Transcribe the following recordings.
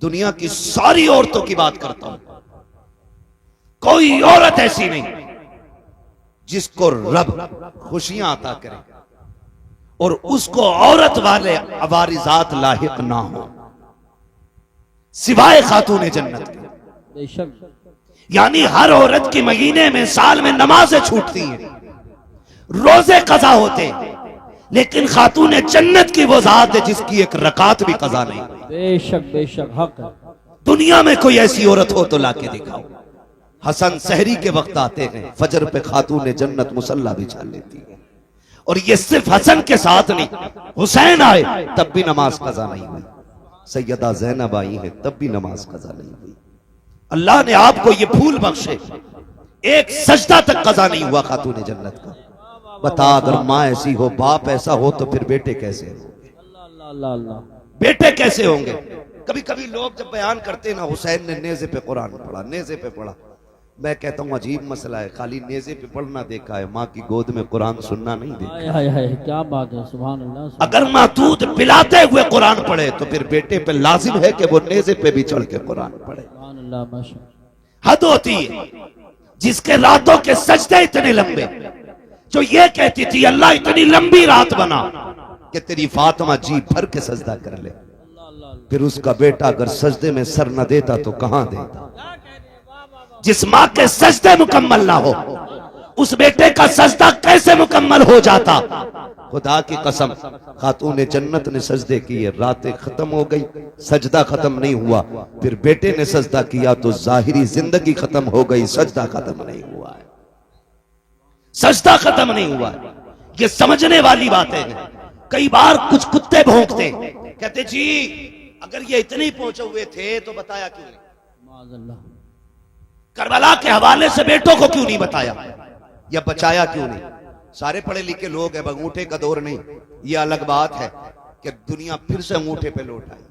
दुनिया की सारी औरतों की बात करता हूं, कोई औरत ऐसी नहीं जिसको रब खुशियां अता करे और उसको औरत वाले अवारिजात लाहिक ना हो, सिवाय खातून जन्नत के। बेशक। यानी हर औरत की महीने में, साल में नमाजें छूटती हैं, रोजे कजा होते हैं, लेकिन खातून जन्नत की वो जात है जिसकी एक रकात भी कजा नहीं। बेशक बेशक हक है। दुनिया में कोई ऐसी औरत हो तो लाके दिखाओ। हसन सहरी के वक्त आते हैं, फजर पे खातून जन्नत मुसल्ला बिछा लेती है, और ये सिर्फ हसन के साथ नहीं, हुसैन आए तब भी नमाज कजा नहीं हुई, सैयदा ज़ैनब आई है तब भी नमाज कजा नहीं हुई। अल्लाह ने आपको ये फूल बख्शे, एक सजदा तक कजा नहीं हुआ खातून जन्नत का। बता, अगर माँ ऐसी हो, बाप ऐसा हो, तो फिर बेटे कैसे होंगे? अल्लाह अल्लाह। बेटे कैसे होंगे? कभी कभी लोग जब बयान करते ना, हुसैन ने नेज़े पे कुरान पढ़ा, नेज़े पे पढ़ा, मैं कहता हूँ अजीब मसला है, खाली नेज़े पे पढ़ना देखा है, माँ की गोद में कुरान सुनना नहीं देखा। हाय हाय हाय, क्या बात है, सुभान अल्लाह। अगर माँ दूध पिलाते हुए कुरान पढ़े तो फिर बेटे पे लाजिम है कि वो नेज़े पे भी चढ़ के कुरान पढ़े। सुभान अल्लाह, माशा। हद होती है जिसके रातों के सजदे इतने लंबे, जो ये कहती थी अल्लाह इतनी लंबी रात बना कि तेरी फातिमा जी भर के सजदा कर ले, फिर उसका बेटा अगर सजदे में सर न देता तो कहां देता? जिस मां के सजदे मुकम्मल ना हो, उस बेटे का सजदा कैसे मुकम्मल हो जाता? खुदा की कसम, खातून जन्नत ने सजदे किए, रातें खत्म हो गई, सजदा खत्म नहीं हुआ, फिर बेटे ने सजदा किया तो जाहिरी जिंदगी खत्म हो गई, सजदा खत्म नहीं हुआ है, सजदा खत्म नहीं हुआ है। ये समझने वाली बातें हैं। कई बार कुछ कुत्ते भौंकते, कहते जी अगर ये इतने पहुंचे हुए थे तो बताया क्यों नहीं? माज़अल्लाह। करबला के हवाले से बेटों को क्यों नहीं बताया या बचाया क्यों नहीं? सारे पढ़े लिखे लोग हैं, अंगूठे का दौर नहीं। ये अलग बात है कि दुनिया फिर से अंगूठे पे लौट आई।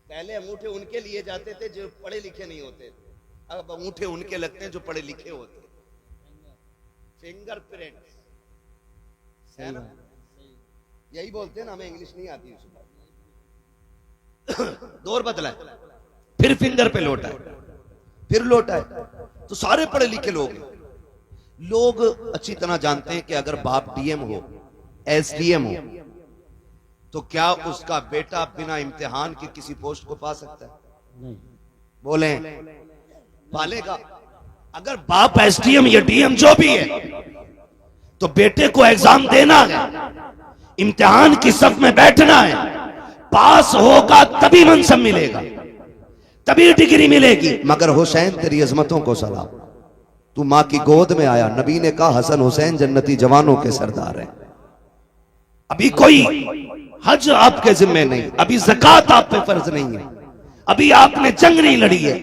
पहले अंगूठे उनके लिए जाते थे जो पढ़े लिखे नहीं होते, अब अंगूठे उनके लगते हैं जो पढ़े लिखे होते। फिंगरप्रिंट है ना, यही बोलते हैं ना, हमें इंग्लिश नहीं आती उसको। दौर बदला है, फिर फिंगर पे लौटा है, फिर लौटा है। तो सारे पढ़े लिखे लोग हैं। लोग अच्छी तरह जानते हैं कि अगर बाप डीएम हो, एसडीएम हो, तो क्या उसका बेटा बिना इम्तिहान की किसी पोस्ट को पा सकता है? नहीं। बोले पालेगा। अगर बाप एसडीएम या डीएम जो भी है, तो बेटे को एग्जाम देना है, इम्तिहान की सफ में बैठना है, पास होगा तभी मनसब मिलेगा, तभी डिग्री मिलेगी। मगर हुसैन तेरी अजमतों को सलाम, तू मां की गोद में आया, नबी ने कहा हसन हुसैन जन्नती जवानों के सरदार हैं। अभी कोई हज आपके जिम्मे नहीं, अभी ज़कात आप पे फर्ज नहीं है, अभी आपने जंग नहीं लड़ी है,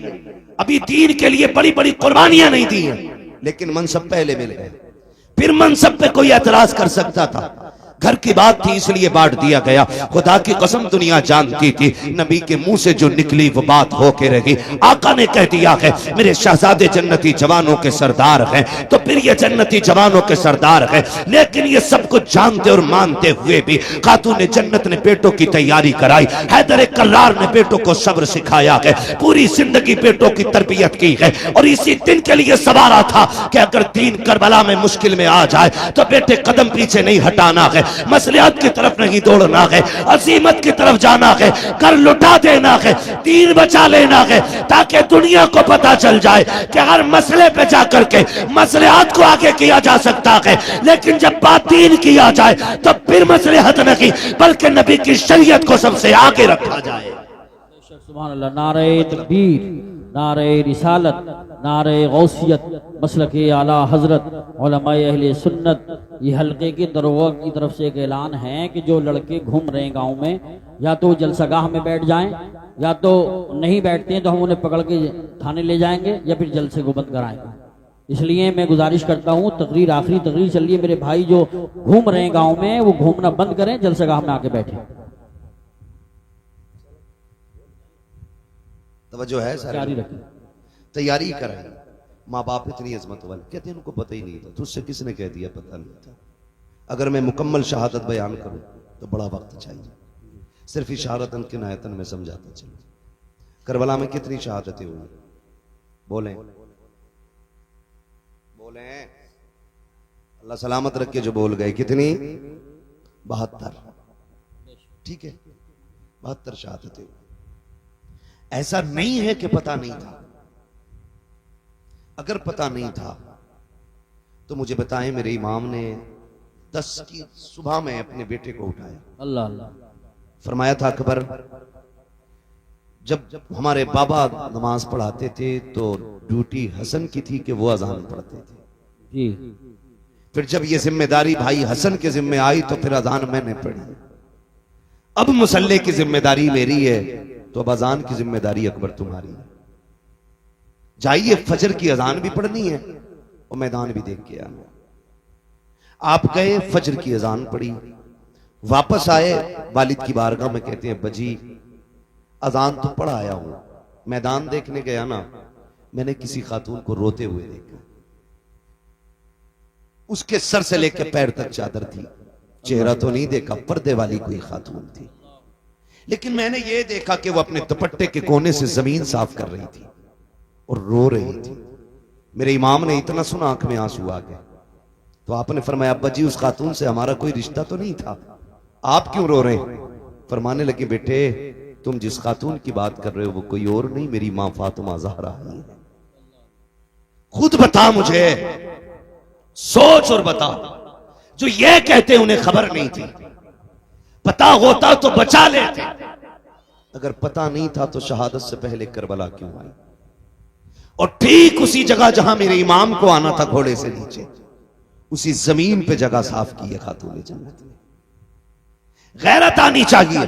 अभी दीन के लिए बड़ी बड़ी कुर्बानियां नहीं दी हैं, लेकिन मनसब पहले मिल गए। फिर मनसब पे कोई एतराज कर सकता था? घर की बात थी इसलिए बांट दिया गया। खुदा की कसम दुनिया जानती थी नबी के मुंह से जो निकली वो बात होके रही। आका ने कह दिया है मेरे शहजादे जन्नती जवानों के सरदार हैं, तो फिर ये जन्नती जवानों के सरदार हैं। लेकिन ये सब कुछ जानते और मानते हुए भी खातून जन्नत ने बेटों की तैयारी कराई। हैदर कर्रार ने बेटों को सब्र सिखाया है, पूरी जिंदगी बेटों की तरबियत की है, और इसी दिन के लिए सवारा था कि अगर दीन करबला में मुश्किल में आ जाए तो बेटे कदम पीछे नहीं हटाना है, मसलियात की तरफ नहीं दौड़ना है, अजीमत की तरफ जाना है, कर लुटा देना है, दीन बचा लेना है, ताकि दुनिया को पता चल जाए कि हर मसले पे जाकर के मसलियात को आगे किया जा सकता है। लेकिन जब बात दीन किया जाए तो फिर मसलिहत नहीं बल्कि नबी की शरीयत को सबसे आगे रखा जाए। सुभान अल्लाह। नारे तकबीर, नारे रिसालत, नारे गौसियत, मसलके आला हजरत उलमाए अहले सुन्नत। ये हल्के की दरोगा की तरफ से एक ऐलान है कि जो लड़के घूम रहे हैं गांव में, या तो जलसागाह में बैठ जाएं, या तो नहीं बैठते हैं तो हम उन्हें पकड़ के थाने ले जाएंगे या फिर जलसे को बंद कराएंगे। इसलिए मैं गुजारिश करता हूँ, तकरीर आखिरी तकरीर चल रही है, मेरे भाई जो घूम रहे हैं गाँव में वो घूमना बंद करें, जलसागाह में आके बैठे। तवज्जो है सारे, जारी रखें, तैयारी करें। माँ बाप इतनी अजमत वाले, कहते हैं उनको पता ही नहीं था, तुझसे किसने कह दिया पता नहीं था। अगर मैं मुकम्मल शहादत बयान करूं तो बड़ा वक्त चाहिए। सिर्फ इशारतन किनायतन में समझाता चलो। करबला में कितनी शहादतें हुई? बोलें बोलें, अल्लाह सलामत रख के जो बोल गए। कितनी? 72। ठीक है, 72 शहादतें हुई। ऐसा नहीं है कि पता नहीं था। अगर पता नहीं था तो मुझे बताएं, मेरे इमाम ने 10 की सुबह में अपने बेटे को उठाया। अल्लाह अल्लाह। फरमाया था अकबर, जब हमारे बाबा नमाज पढ़ाते थे तो ड्यूटी हसन की थी कि वो अजान पढ़ते थे जी। फिर जब ये जिम्मेदारी भाई हसन के जिम्मे आई तो फिर अजान मैंने पढ़ी। अब मुसल्ले की जिम्मेदारी मेरी है तो अब अजान की जिम्मेदारी अकबर तुम्हारी है। जाइए, फजर की अजान भी पढ़नी है और मैदान भी देख के आना। आप गए, फजर की अजान पढ़ी, वापस आए, वालिद की बारगाह में कहते हैं बजी अजान तो पढ़ आया हूं, मैदान देखने गया ना, मैंने किसी खातून को रोते हुए देखा। उसके सर से लेकर पैर तक चादर थी, चेहरा तो नहीं देखा, पर्दे वाली कोई खातून थी, लेकिन मैंने ये देखा कि वो अपने दुपट्टे के कोने से जमीन साफ कर रही थी और रो रही थी। मेरे इमाम ने इतना सुना, आंख में आंसू आ गए। तो आपने फरमाया अब्बा जी, उस खातून से हमारा कोई रिश्ता तो नहीं था, आप क्यों रो रहे हैं? फरमाने लगे बेटे, तुम जिस खातून की बात कर रहे हो वो कोई और नहीं, मेरी मां फातिमा ज़हरा है। खुद बता मुझे, सोच और बता। जो ये कहते उन्हें खबर नहीं थी, पता होता तो बचा लेते। अगर पता नहीं था तो शहादत से पहले करबला क्यों आई? और ठीक उसी जगह जहां मेरे इमाम को आना था घोड़े से नीचे, उसी जमीन पे जगह साफ की है खातून जन्नत ने। गैरत आनी चाहिए।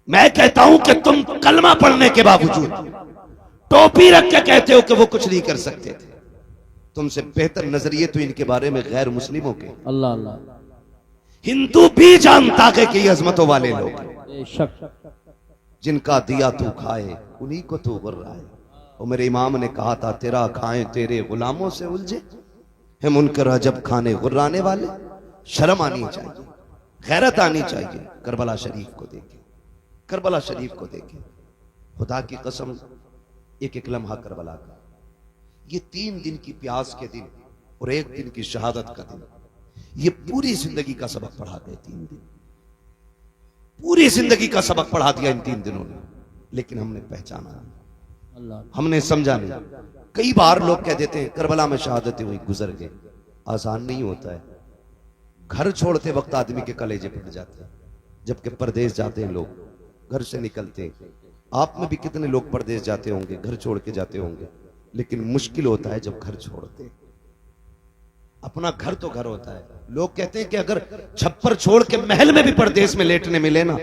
मैं कहता हूं कि तुम कलमा पढ़ने के बावजूद टोपी रख के कहते हो कि वो कुछ नहीं कर सकते थे। तुमसे बेहतर नजरिए तो इनके बारे में गैर मुस्लिमों के। अल्लाह अल्लाह। हिंदू भी जानता है कि ये अजमतों वाले लोग बेशक। जिनका दिया तू खाए उन्हीं को तू गुर्रा है। और मेरे इमाम ने कहा था, तेरा खाएं तेरे गुलामों से उलझे है मुनकर जब खाने गुर्राने वाले। शर्म आनी चाहिए, गैरत आनी चाहिए। करबला शरीफ को देखे, करबला शरीफ को देखे। खुदा की कसम, एक एक लम्हा करबला का, ये 3 दिन की प्यास के दिन और 1 दिन की शहादत का दिन, ये पूरी जिंदगी का सबक पढ़ा गए। 3 दिन पूरी जिंदगी का सबक पढ़ा दिया इन 3 दिनों ने। लेकिन हमने पहचाना नहीं, अल्लाह। हमने समझा नहीं। कई बार लोग कह देते हैं करबला में शहादतें हुई, गुजर गए। आसान नहीं होता है। घर छोड़ते वक्त आदमी के कलेजे फट जाते हैं, जबकि परदेश जाते हैं लोग, घर से निकलते हैं। आप में भी कितने लोग परदेश जाते होंगे, घर छोड़ के जाते होंगे, लेकिन मुश्किल होता है जब घर छोड़ते हैं। अपना घर तो घर होता है। लोग कहते हैं कि अगर छप्पर छोड़ के महल में भी परदेश में लेटने मिले ना,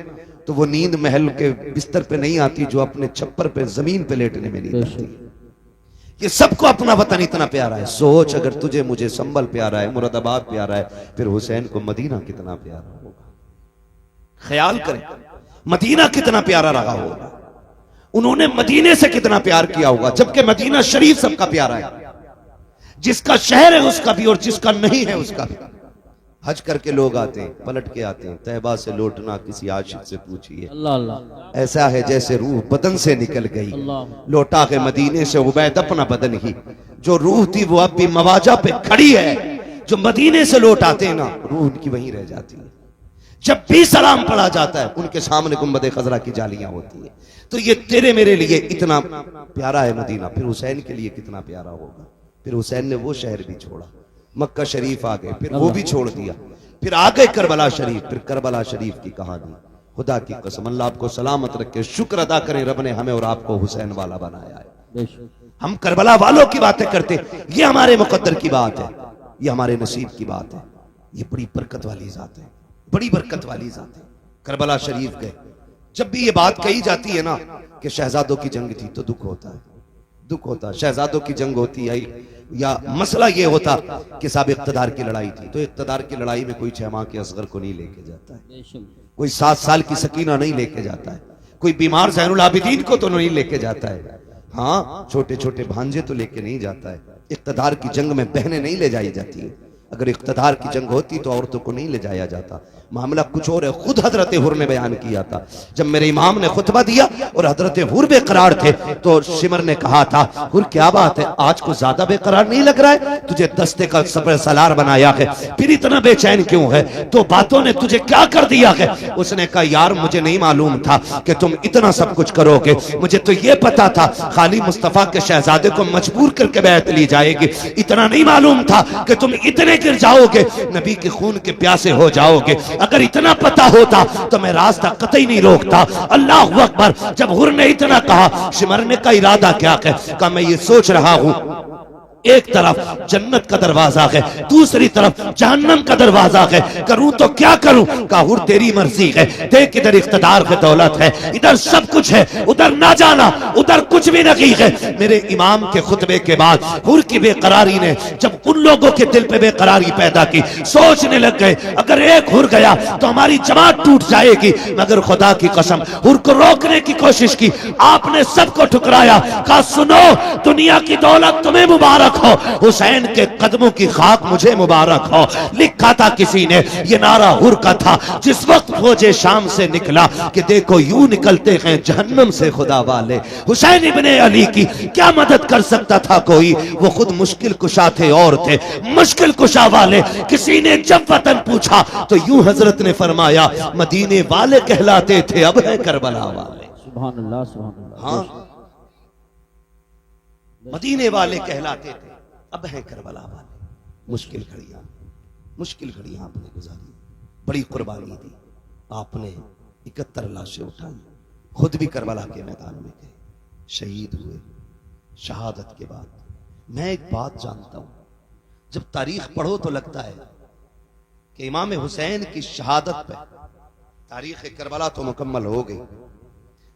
तो वो नींद महल के बिस्तर पे नहीं आती जो अपने छप्पर पे जमीन पे लेटने में नींद आती। ये सबको अपना वतन इतना प्यारा है। सोच, अगर तुझे मुझे संभल प्यारा है, मुरादाबाद प्यारा है, फिर हुसैन को मदीना कितना प्यारा होगा। ख्याल करें, मदीना कितना प्यारा रहा होगा, उन्होंने मदीने से कितना प्यार किया होगा। जबकि मदीना शरीफ सबका प्यारा है, जिसका शहर है उसका भी और जिसका नहीं है उसका भी। हज करके लोग आते हैं, पलट के आते हैं। तैबा से लौटना किसी आशिक से पूछिए, अल्लाह अल्लाह। ऐसा है जैसे रूह बदन से निकल गई। अल्लाह। लौटा के मदीने से उबैद अपना बदन ही, जो रूह थी वो अब भी मवाजा पे खड़ी है। जो मदीने से लौट आते हैं ना, रूह उनकी वहीं रह जाती है। जब भी सलाम पढ़ा जाता है उनके सामने गुंबद खजरा की जालियां होती है। तो ये तेरे मेरे लिए इतना प्यारा है मदीना, फिर हुसैन के लिए कितना प्यारा होगा। फिर हुसैन ने वो शहर भी छोड़ा, मक्का शरीफ आ गए, फिर वो भी छोड़ दिया, फिर आ गए करबला शरीफ। फिर करबला शरीफ की कहानी, खुदा की कसम, अल्लाह आपको सलामत रखे। शुक्र अदा करें, रब ने हमें और आपको हुसैन वाला बनाया है। बेशक। हम करबला वालों की बातें करते, ये हमारे मुकद्दर की बात है, ये हमारे नसीब की बात है। ये बड़ी बरकत वाली जात है, बड़ी बरकत वाली जात है। करबला शरीफ गए। जब भी ये बात कही जाती है ना कि शहजादों की जंग थी, तो दुख होता है, दुख होता है। शहजादों की जंग होती है या मसला ये होता कि साहब इक़्तिदार की लड़ाई थी, तो इक़्तिदार की लड़ाई में कोई 6 माह के असगर को नहीं लेके जाता है, बेशक। कोई 7 साल की सकीना नहीं लेके जाता है, कोई बीमार ज़ैनुल आबिदीन को तो नहीं लेके जाता है। हाँ, छोटे छोटे भांजे तो लेके नहीं जाता है। इक़्तिदार की जंग में बहनें नहीं ले जाई जाती है, अगर इख्तिदार की जंग होती तो औरतों को नहीं ले जाया जाता। मामला कुछ और है। खुद हजरत हुर ने बयान किया था, जब मेरे इमाम ने खुतबा दिया और हजरत हुर बेकरार थे तो शिमर ने कहा था, हुर क्या बात है, आज को ज्यादा बेकरार नहीं लग रहा है? तुझे दस्ते का सबर सलार बनाया है, फिर इतना बेचैन क्यों है? तो बातों ने तुझे क्या कर दिया है? उसने कहा, यार मुझे नहीं मालूम था कि तुम इतना सब कुछ करोगे। मुझे तो ये पता था खाली मुस्तफा के शहजादे को मजबूर करके बैत ली जाएगी, इतना नहीं मालूम था कि तुम इतने गिर जाओगे, नबी के खून के प्यासे हो जाओगे। अगर इतना पता होता तो मैं रास्ता कतई नहीं रोकता। अल्लाह अकबर। जब हुर ने इतना कहा, शिमरने का इरादा क्या है? कहा, मैं ये सोच रहा हूं, एक तरफ जन्नत का दरवाजा है, दूसरी तरफ जहन्नम का दरवाजा है, करूं तो क्या करूं? कहा, हुर तेरी मर्जी है, देख इधर इख्तिदार है, दौलत है, इधर सब कुछ है, उधर ना जाना, उधर कुछ भी नहीं है। मेरे इमाम के खुतबे के बाद हुर की बेकरारी ने जब उन लोगों के दिल पे बेकरारी पैदा की, सोचने लग गए अगर एक हुर गया तो हमारी जमात टूट जाएगी। मगर खुदा की कसम, हुर को रोकने की कोशिश की, आपने सबको ठुकराया। कहा, सुनो, दुनिया की दौलत तुम्हें मुबारक हो, हुसैन के कदमों की खाक मुझे मुबारक हो। लिखा था किसी ने, ये नारा हुर का था जिस वक्त फौजे शाम से निकला कि देखो यूं निकलते हैं जहन्नम से खुदा वाले। हुसैन इब्ने अली की क्या मदद कर सकता था कोई? वो खुद मुश्किल कुशा थे और थे मुश्किल कुशा वाले। किसी ने जब वतन पूछा तो यूं हजरत ने फरमाया, मदीने वाले कहलाते थे, अब है करबला वाले। सुभान अल्लाह, सुभान अल्लाह। हाँ, मदीने वाले कहलाते थे, अब है करबला वाले। मुश्किल घड़ियां आपने गुजारी, बड़ी कुर्बानी दी आपने, 71 लाशें उठाई, खुद भी करबला के मैदान में गए, शहीद हुए। शहादत के बाद मैं एक बात जानता हूं, जब तारीख पढ़ो तो लगता है कि इमाम हुसैन की शहादत पे तारीख करबला तो मुकम्मल हो गई,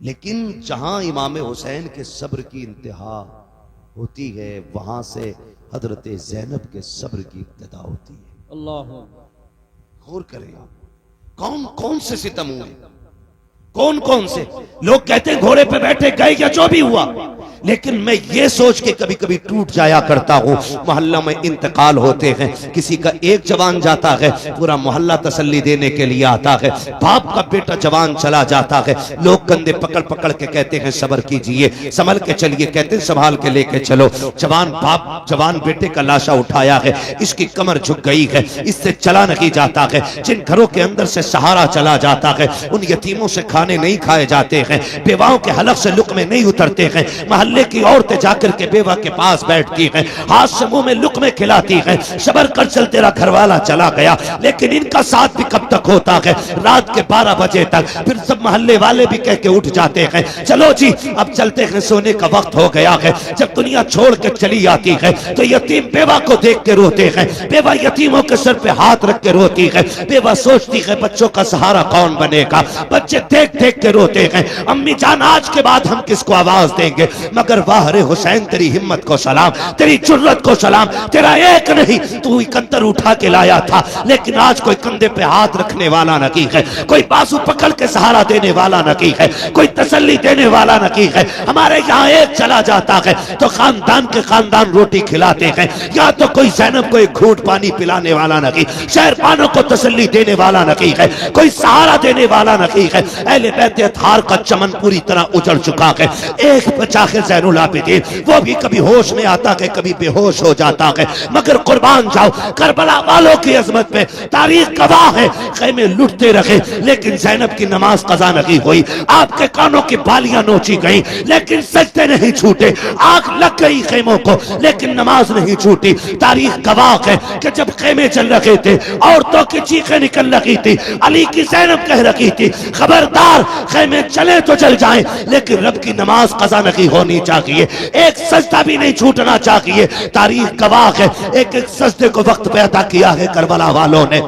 लेकिन जहां इमाम हुसैन के सब्र की इंतहा होती है वहां से हजरत ज़ैनब के सब्र की इब्तिदा होती है। अल्लाह, गौर करें आप, कौन कौन से सितम हुए, कौन कौन से लोग कहते हैं घोड़े पे बैठे गए या जो भी हुआ, लेकिन मैं ये सोच के कभी कभी टूट जाया करता हूं, मोहल्ला में इंतकाल होते हैं, किसी का एक जवान जाता है, पूरा मोहल्ला तसल्ली देने के लिए आता है, बाप का बेटा जवान चला जाता है, लोग कंधे पकड़ पकड़ के कहते हैं सब्र कीजिए, संभल के चलिए, कहते हैं संभाल के लेके चलो। जवान बाप जवान बेटे का लाशा उठाया है, इसकी कमर झुक गई है, इससे चला नहीं जाता है, जिन घरों के अंदर से सहारा चला जाता है, उन यतीमों से खाने नहीं खाए जाते हैं, बेवाओं के हलक से लुक्मे नहीं उतरते हैं, मोहल्ले की औरतें जाकर के बेवा के पास बैठती हैं, हाथ से मुंह में लुक्मे खिलाती हैं, सबर कर चल तेरा घरवाला चला गया। लेकिन इनका साथ भी कब तक होता है? रात के 12 बजे तक। फिर सब मोहल्ले वाले भी कह के उठ जाते हैं, चलो जी अब चलते हैं, सोने का वक्त हो गया है। जब दुनिया छोड़ के चली आती है तो यतीम बेवा को देख के रोते हैं, बेवा यतीमों के सर पे हाथ रख के रोती है, बेवा सोचती है बच्चों का सहारा कौन बनेगा, बच्चे देख देख के रोते हैं, अम्मी जान आज के बाद हम किसको आवाज देंगे? मगर वाह रे हुसैन, तेरी हिम्मत को सलाम, तेरी जुर्रत को सलाम, तेरा एक नहीं तू इकंतर उठा के लाया था, लेकिन आज कोई कंधे पे हाथ रखने वाला नहीं है, कोई बाजू पकड़ के सहारा देने वाला नहीं है, कोई तसल्ली देने वाला नहीं है। हमारे यहाँ एक चला जाता है तो खानदान के खानदान रोटी खिलाते हैं, या तो कोई ज़ैनब को एक घूंट पानी पिलाने वाला नहीं, शहरबानों को तसल्ली देने वाला नहीं है, कोई सहारा देने वाला नहीं है। अहले बैत अतहार का चमन पूरी तरह उजड़ चुका है। एक बचा है ज़ैनुल आबिदीन, वो भी कभी होश में आता है, कभी बेहोश हो जाता है। मगर कुर्बान जाओ करबला वालों की अजमत में, तारीख गवाह है, खैमे लुटते रहे लेकिन ज़ैनब की नमाज कज़ा नहीं हुई, आपके कानों की बालियां नोची गई लेकिन सजदे नहीं छूटे, आग लग गई खेमों को लेकिन नमाज नहीं छूटी। तारीख गवाह है कि जब खेमे चल रहे थे औरतों की चीखें निकल रही थी, अली की ज़ैनब कह रही थी खबरदार खेमे चले तो चल जाएं लेकिन रब की नमाज कज़ा नहीं होनी चाहिए, एक सजदा भी नहीं छूटना चाहिए। तारीख गवाह है, एक एक सजदे को वक्त पे अदा किया है करबला वालों ने।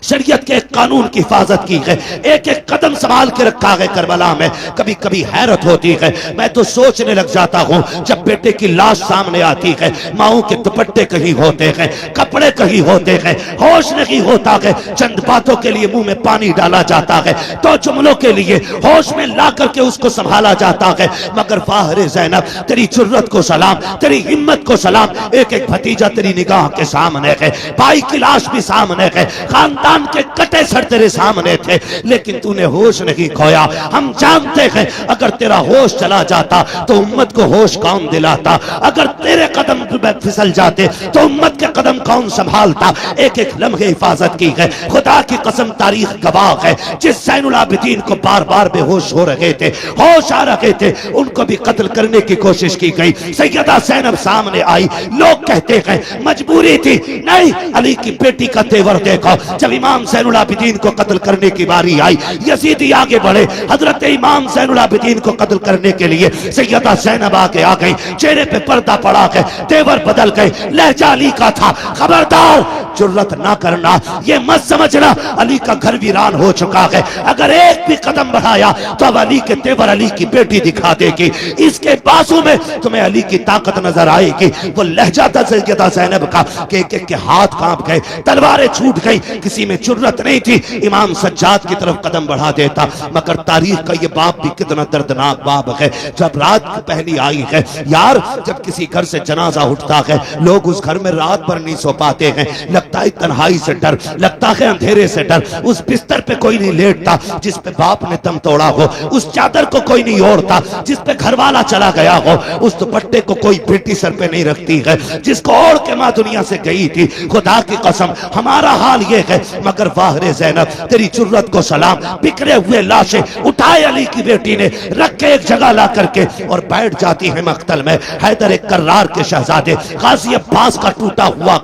शरीयत के एक कानून की हिफाजत की है, एक एक कदम संभाल के रखा है करबला में। कभी कभी हैरत होती है, मैं तो सोचने लग जाता हूँ जब बेटे की लाश सामने आती है, माओ के दुपट्टे कहीं होते हैं, कपड़े कहीं होते हैं, होश नहीं होता है, चंद बातों के लिए मुंह में पानी डाला जाता है, तो जुमलों के लिए होश में ला करके उसको संभाला जाता है। मगर फाहरे ज़ैनब, तेरी जुर्रत को सलाम, तेरी हिम्मत को सलाम। एक एक भतीजा तेरी निगाह के सामने है, भाई की लाश भी सामने है, खानदान के कटे सर तेरे सामने थे, लेकिन तूने होश नहीं खोया। हम जानते हैं अगर तेरा होश चला जाता तो उम्मत को होश कौन दिलाता, अगर तेरे कदम फिसल जाते तो उम्मत के कदम कौन संभालता। एक एक लम्हे हिफाजत की है, खुदा की कसम तारीख गवाह है। जिस ज़ैनुल आबिदीन को बार बार बेहोश हो रहे थे, होश आ रहे थे, उनको भी कत्ल करने की कोशिश की गई। सैयदा ज़ैनब सामने आई, लोग कहते हैं मजबूरी थी, नहीं, अली की बेटी का तेवर देखो। जब इमाम ज़ैनुल आबिदीन को कत्ल करने की बारी आई, यजीदी आगे बढ़े, हजरत इमाम ज़ैनुल आबिदीन को कत्ल करने के लिए सैयदा ज़ैनब आगे आ गई, चेहरे पे पर्दा पड़ा है, तेवर बदल गए, लहजा अली का था। खबरदार, जुर्रत ना करना, ये मत समझना अली का घर वीरान हो चुका है। अगर एक भी कदम बढ़ाया तो अब अली के तेवर अली की बेटी दिखा देगी, इसके बाजू में तुम्हें अली की ताकत नजर आएगी। वो लहजा था सैयदा ज़ैनब का कि एक के हाथ कांप गए, तलवारें छूट गई, किसी में जुर्रत नहीं थी इमाम सज्जाद की तरफ कदम बढ़ा देता। मगर तारीख का ये बाप भी कितना दर्दनाक बाप है। जब रात पहली आई है यार, जब किसी घर से जनाजा उठता है, लोग उस घर में रात भर नहीं सो पाते हैं, लगता है तन्हाई से डर, लगता है अंधेरे से डर। उस बिस्तर पे कोई नहीं लेटता जिस पे बाप ने दम तोड़ा हो, उस चादर को कोई नहीं ओढ़ता जिस पे घर वाला चला गया हो, उस दुपट्टे को कोई बेटी सर पे नहीं रखती है जिसको ओढ़ के माँ दुनिया से गई थी। खुदा की कसम हमारा हाल ये है। मगर वाहरे ज़ैनब, तेरी जुर्रत को सलाम। बिखरे हुए लाशें उठाए अली की बेटी ने, रख के एक जगह ला करके और बैठ जाती है मख्तल में। हैदर एक कर्रार के शहजादे, गाजी अब्बास का टूटा हुआ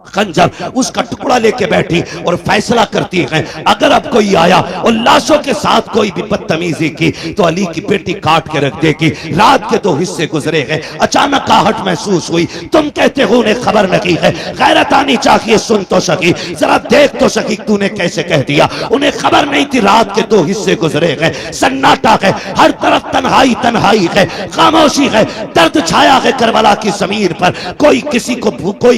खंजर, उसका टुकड़ा लेके बैठी और फैसला करती है अगर अब कोई आया और लाशों के साथ कोई भी बदतमीजी की तो अली की बेटी काट के रख देगी। रात के 2 हिस्से गुजरे हैं, अचानक आहट महसूस हुई। तुम कहते हो उन्हें खबर नहीं है, गैरत आनी चाहिए, सुन तो सकी, जरा देख तो सकी, तूने कैसे कह दिया। उन्हें खबर नहीं थी रात के 2 हिस्से गुजरे हैं, सन्नाटा है, हर तरफ तन्हाई तन्हाई है, खामोशी है, दर्द छाया है करबला की जमीन पर। कोई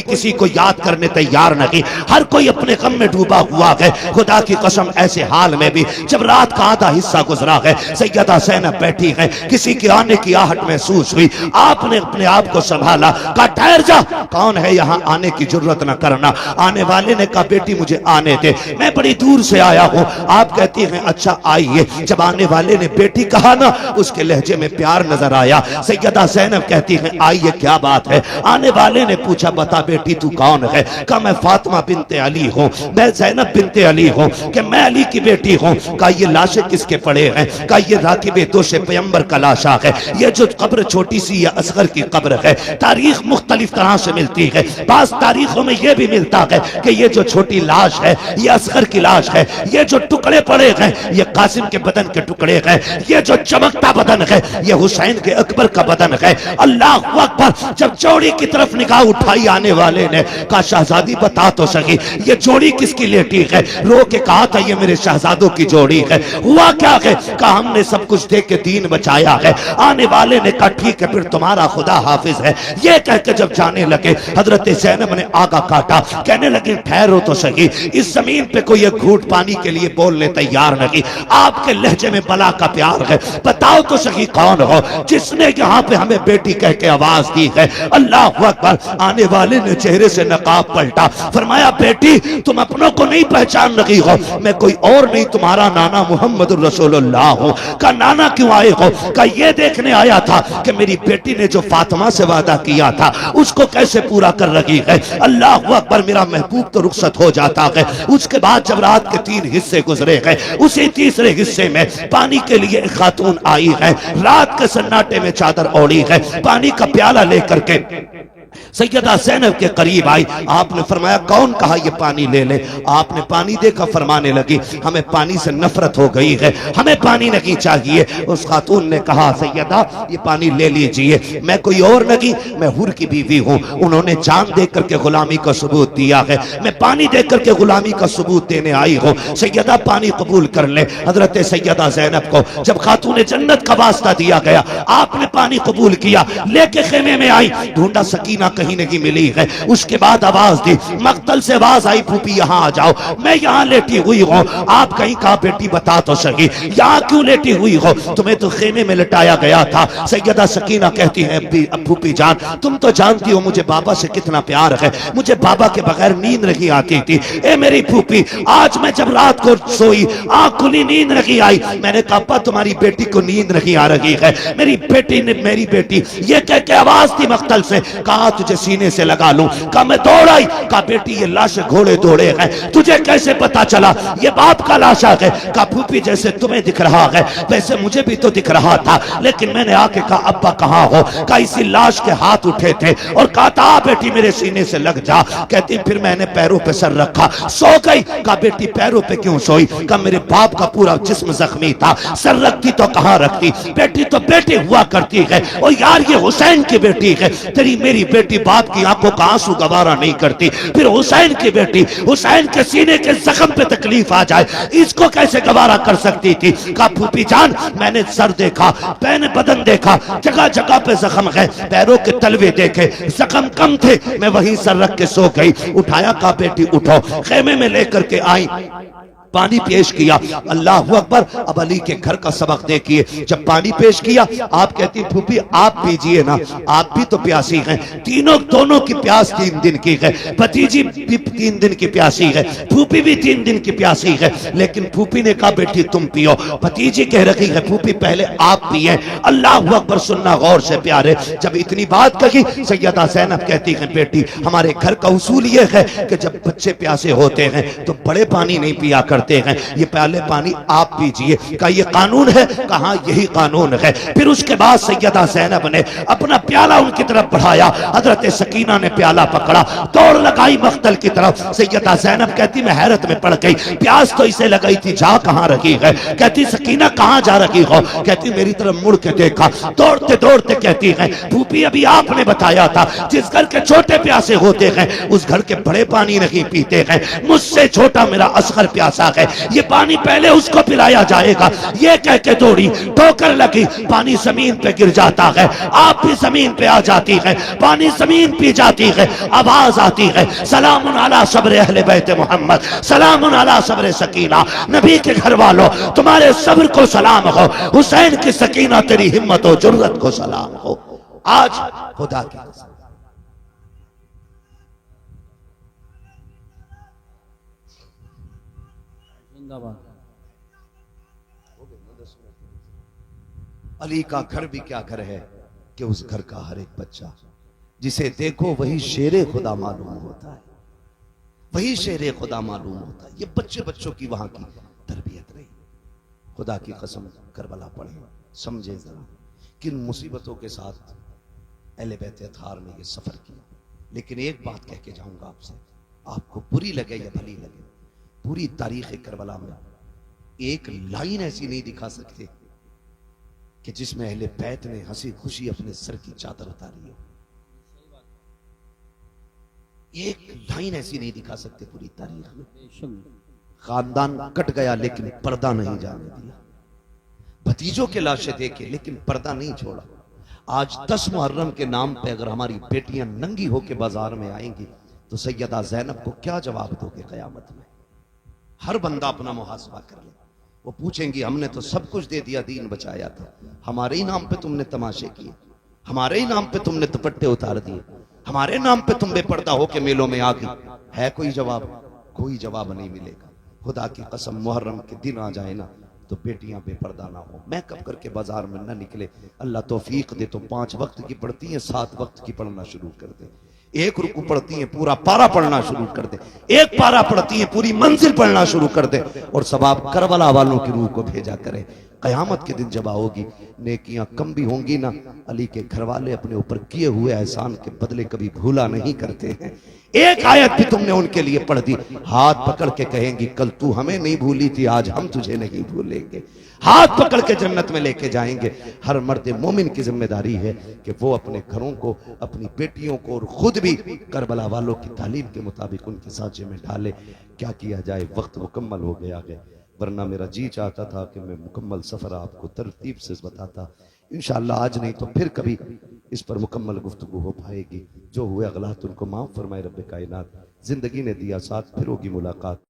किसी को याद करने तैयार नहीं, हर कोई अपने गम में डूबा हुआ है। खुदा की कसम ऐसे हाल में भी जब रात का आधा हिस्सा गुजरा है, सैयदा ज़ैनब बैठी है, किसी के आने की आहट महसूस हुई। आपने अपने आप को संभाला, कहा ठहर जा, कौन है यहाँ, आने की जुर्रत न करना। आने वाले ने कहा बेटी मुझे आने दे, मैं बड़ी दूर से आया हूँ। आप कहती हैं अच्छा आइए। जब आने वाले ने बेटी कहा ना, उसके लहजे में प्यार नजर आया। सैयदा ज़ैनब कहती हैं आइए, क्या बात है। आने वाले ने पूछा बता बेटी तू कौन है। कहा मैं फातिमा बिनते अली हूँ, मैं ज़ैनब बिनते अली हूँ, कि मैं अली की बेटी हूँ। कहा ये लाशें किसके पड़े हैं। कहा ये राकिब दोष पैगंबर का लाशा है। ये जो कब्र छोटी सी या असगर की कब्र है, तारीख मुख्तलिफ तरह से मिलती है। बास तारीखों में यह भी मिलता है कि ये जो छोटी लाश है ये असगर की लाश है, ये जो टुकड़े पड़े हैं ये कासिम के बदन के टुकड़े हैं, ये जो चमकता बदन है ये हुसैन के अकबर का बदन है। अल्लाह अकबर। जब जोड़ी की तरफ निगाह उठाई आने वाले ने, कहा शहजादी बता तो सकी ये जोड़ी किसकी लेटी है। रो के कहा था ये मेरे शहजादों की जोड़ी है। हुआ क्या है। कहा हमने सब कुछ दे के दीन बचाया है। आने वाले ने कहा ठीक है फिर तुम्हारा खुदा हाफिज है। ये कह के जब जाने लगे हजरत ज़ैनब ने आगा काटा, कहने लगे ठहरो तो सही, इस जमीन पे कोई एक घूंट पानी के लिए बोलने तैयार नहीं। आपके लहजे में बला का प्यार है, बताओ तो सही कौन हो जिसने यहाँ पे हमें बेटी कह के आवाज दी है। अल्लाह अकबर। आने वाले ने चेहरे से नकाब पलटा, फरमाया बेटी तुम अपनों को नहीं पहचान रही हो, मैं कोई और नहीं तुम्हारा नाना मोहम्मद रसूलुल्लाह हूँ। का नाना क्यों आए हो। का ये देखने आया था कि मेरी बेटी ने जो फातिमा से वादा किया था उसको कैसे पूरा कर रही है। अल्लाह अकबर। मेरा महबूब तो रुखसत हो जाता है। उसके बाद जब रात के 3 हिस्से गुजरे हैं, उसी तीसरे हिस्से में पानी के लिए एक खातून आई है, रात के सन्नाटे में चादर ओढ़ी है, पानी का प्याला लेकर के सैयदा ज़ैनब के करीब आई, आपने फरमाया कौन कहा ये पानी ले ले। आपने पानी देखा, फरमाने लगी हमें पानी से नफरत हो गई है, हमें पानी नहीं चाहिए। उस खातून ने कहा सैयदा ये पानी ले लीजिए, मैं कोई और नहीं, मैं हुर की बीवी हूँ, उन्होंने जान दे करके गुलामी का सबूत दिया है, मैं पानी दे करके गुलामी का सबूत देने आई हूँ, सैयदा पानी कबूल कर ले। हजरत सैयदा ज़ैनब को जब खातून जन्नत का वास्ता दिया गया, आपने पानी कबूल किया, लेके खेमे में आई, ढूंढा सकीना कहीं नहीं मिली है। उसके बाद आवाज दी, मक्तल से आवाज आई फूफी यहाँ आ जाओ, मैं यहाँ लेटी हुई हूँ, आप कहीं कहा बेटी बता तो सही यहाँ क्यों लेटी हुई हो, तुम्हें तो खेमे में लटाया गया था। सैयदा सकीना कहती है फूफी जान तुम तो जानती हो मुझे बाबा से कितना प्यार है, मुझे बाबा के बगैर नींद नहीं आती थी। ए मेरी फूफी आज मैं जब रात को सोई आंख खुली नींद नहीं आई, मैंने कहा तुम्हारी बेटी को नींद नहीं आ रही है, मेरी बेटी ने मेरी बेटी ये कह के आवाज दी मक्तल से, कहा तुझे सीने से लगा लूं, कहा मैं दौड़ आई, कहा बेटी ये लाश घोड़े दौड़े हैं, तुझे कैसे पता चला ये बाप का लाशा है। कहा फूफी जैसे तुम्हें दिख रहा है वैसे मुझे भी तो दिख रहा था, लेकिन मैंने आके कहा अब्बा कहाँ हो, कहा इसी लाश के हाथ उठे थे और कहा था बेटी मेरे सीने से लग जा। कहती फिर मैंने पैरों पे सर रखा सो गई। कहा बेटी पैरों पे क्यों सोई, कहा मेरे बाप का पूरा जिस्म जख्मी था, सर रखती तो कहाँ रखती, बेटी तो बेटी हुआ करती है, और यार ये हुसैन की बेटी है, तेरी मेरी बेटी बाप की आंखों का आंसू गवारा नहीं करती, फिर हुसैन की बेटी हुसैन के सीने के जख्म पे तकलीफ आ जाए इसको कैसे गवारा कर सकती थी। कहा फूफी जान मैंने सर देखा, मैंने बदन देखा, जगह जगह पे जख्म है, पैरों के तलवे देखे जख्म कम थे, मैं वहीं सर रख के सो गई। उठाया, कहा बेटी उठो, खेमे में लेकर के आई, पानी पेश किया, अल्लाह अकबर। अब अली के घर का सबक देखिए, जब पानी पेश किया आप कहती फूफी आप पीजिए ना, आप भी तो प्यासी हैं, तीनों दोनों की प्यास 3 दिन की है, भतीजी भी 3 दिन की प्यासी है, फूफी भी 3 दिन की प्यासी है, लेकिन फूफी ने कहा बेटी तुम पियो, भतीजी कह रही है फूफी पहले आप पिए। अल्लाह अकबर, सुनना गौर से प्यारे, जब इतनी बात कही सैयदा ज़ैनब कहती है बेटी हमारे घर का उसूल ये है कि जब बच्चे प्यासे होते हैं तो बड़े पानी नहीं पिया करते हैं, ये पहले पानी आप पीजिए। का ये कानून है, कहा यही कानून है। फिर उसके बाद सैयदा ज़ैनब ने अपना प्याला उनकी तरफ बढ़ाया, हजरत सकीना ने प्याला पकड़ा, दौड़ लगाई मख्तल की तरफ। सैयदा ज़ैनब कहती मैं हैरत में पड़ गई, प्यास तो इसे लगाई थी, जा कहां रही है। कहती सकीना कहां जा रही हो, कहती मेरी तरफ मुड़ के देखा, दौड़ते दौड़ते कहती है फूफी अभी आपने बताया था जिस घर के छोटे प्यासे होते हैं उस घर के बड़े पानी नहीं पीते हैं, मुझसे छोटा मेरा असगर प्यासा है, ये पानी पहले उसको पिलाया जाएगा। ये कह के दौड़ी, ठोकर लगी, पानी जमीन पे गिर जाता है, आप भी जमीन पे आ जाती है, पानी जमीन पी जाती है, आवाज आती है सलामुन अला सब्र अहले बैत मोहम्मद, सलामुन अला सब्र सकीना, नबी के घर वालों तुम्हारे सब्र को सलाम हो, हुसैन की सकीना तेरी हिम्मत और जुर्रत को सलाम हो। आज खुदा की कसम अली का घर भी क्या घर है कि उस घर का हर एक बच्चा जिसे देखो वही शेरे खुदा मालूम होता है, वही शेरे खुदा मालूम होता है। ये बच्चे बच्चों की वहां की तरबियत रही। खुदा की कसम करबला पढ़े, समझे जरा किन मुसीबतों के साथ अहले बैत अतहार ने ये सफर किया। लेकिन एक बात कह के जाऊंगा आपसे, आपको बुरी लगे या भली लगे, पूरी तारीख करबला में एक लाइन ऐसी नहीं दिखा सकते कि जिसमें अहले बैत ने हंसी खुशी अपने सर की चादर उतारी हो। एक लाइन ऐसी नहीं दिखा सकते पूरी तारीख में। खानदान कट गया लेकिन पर्दा नहीं जाने दिया, भतीजों के लाशें देखे लेकिन पर्दा नहीं छोड़ा। आज 10 मुहर्रम के नाम पे अगर हमारी बेटियां नंगी होके बाजार में आएंगी तो सैयदा ज़ैनब को क्या जवाब दोगे क़यामत में? हर बंदा अपना मुहासबा कर ले। वो पूछेंगी हमने तो सब कुछ दे दिया, दीन बचाया था, हमारे ही नाम पे तुमने तमाशे किए, हमारे ही नाम पे तुमने दुपट्टे उतार दिए, हमारे नाम पे तुम बेपर्दा होके मेलों में आ गई। है कोई जवाब? कोई जवाब नहीं मिलेगा। खुदा की कसम मुहर्रम के दिन आ जाए ना तो बेटियां बेपर्दा ना हो, मेकअप करके बाजार में ना निकले। अल्लाह तौफीक दे तो 5 वक्त की पढ़ती हैं, 7 वक्त की पढ़ना शुरू कर दे। एक रुकू पढ़ती हैं पूरा पारा पढ़ना शुरू कर दे, एक पारा पढ़ती हैं पूरी मंजिल पढ़ना शुरू कर दे, और सवाब करबला वालों की रूह को भेजा करे। कयामत के दिन जब आओगी, नेकियां कम भी होंगी ना, अली के घर वाले अपने ऊपर किए हुए एहसान के बदले कभी भूला नहीं करते हैं। एक आयत भी तुमने उनके लिए पढ़ दी, हाथ पकड़ के कहेंगी कल तू हमें नहीं भूली थी, आज हम तुझे नहीं भूलेंगे। हाथ पकड़ के जन्नत में लेके जाएंगे। हर मर्द मोमिन की जिम्मेदारी है कि वो अपने घरों को, अपनी बेटियों को और खुद भी करबला वालों की तालीम के मुताबिक उनके साँचे में डाले। क्या किया जाए, वक्त मुकम्मल हो गया है, वरना मेरा जी चाहता था कि मैं मुकम्मल सफ़र आपको तरतीब से बताता। इंशाअल्लाह आज नहीं तो फिर कभी इस पर मुकम्मल गुफ्तगू हो पाएगी। जो हुए अगलात उनको माफ़ फरमाए रब्बे कायनात। जिंदगी ने दिया साथ, फिर होगी मुलाकात।